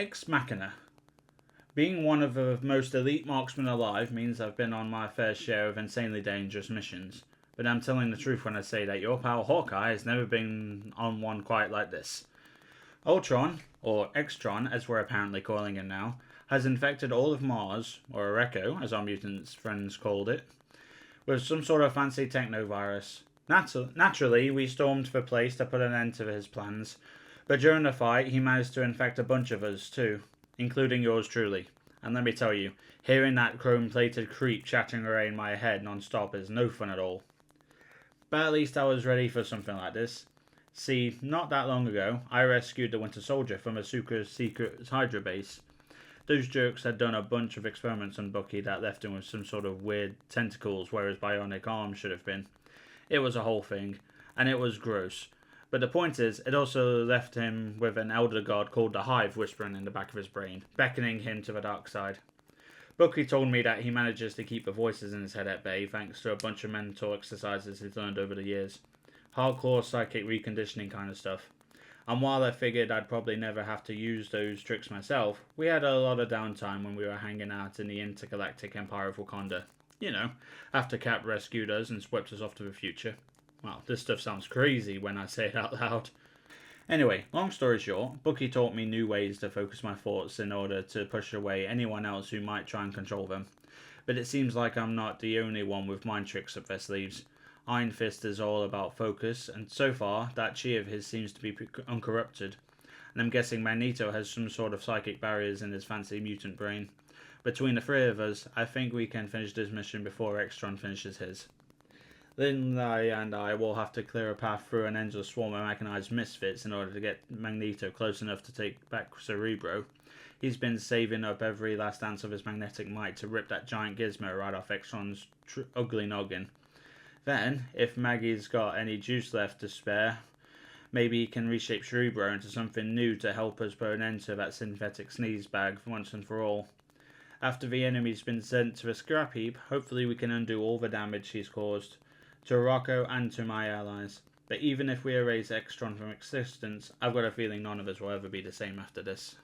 X-Machina. Being one of the most elite marksmen alive means I've been on my fair share of insanely dangerous missions. But I'm telling the truth when I say that your pal Hawkeye has never been on one quite like this. Ultron, or X-Tron as we're apparently calling him now, has infected all of Mars, or Arakko as our mutant friends called it, with some sort of fancy techno-virus. Naturally, we stormed the place to put an end to his plans, but during the fight he managed to infect a bunch of us too, including yours truly. And let me tell you, hearing that chrome-plated creep chattering away in my head non-stop is no fun at all. But at least I was ready for something like this. See, not that long ago, I rescued the Winter Soldier from a super secret Hydra base. Those jerks had done a bunch of experiments on Bucky that left him with some sort of weird tentacles where his bionic arm should have been. It was a whole thing, and it was gross. But the point is, it also left him with an elder god called the Hive whispering in the back of his brain, beckoning him to the dark side. Bucky told me that he manages to keep the voices in his head at bay thanks to a bunch of mental exercises he's learned over the years. Hardcore psychic reconditioning kind of stuff. And while I figured I'd probably never have to use those tricks myself, we had a lot of downtime when we were hanging out in the intergalactic empire of Wakanda. You know, after Cap rescued us and swept us off to the future. Well, this stuff sounds crazy when I say it out loud. Anyway, long story short, Bucky taught me new ways to focus my thoughts in order to push away anyone else who might try and control them. But it seems like I'm not the only one with mind tricks up their sleeves. Iron Fist is all about focus, and so far, that chi of his seems to be uncorrupted. And I'm guessing Magneto has some sort of psychic barriers in his fancy mutant brain. Between the three of us, I think we can finish this mission before X-Tron finishes his. Lindley and I will have to clear a path through an endless swarm of mechanized misfits in order to get Magneto close enough to take back Cerebro. He's been saving up every last ounce of his magnetic might to rip that giant gizmo right off X-Tron's ugly noggin. Then, if Maggie's got any juice left to spare, maybe he can reshape Cerebro into something new to help us put an end to that synthetic sneeze bag once and for all. After the enemy's been sent to a scrap heap, hopefully we can undo all the damage he's caused, to Arakko and to my allies. But even if we erase X-Tron from existence, I've got a feeling none of us will ever be the same after this.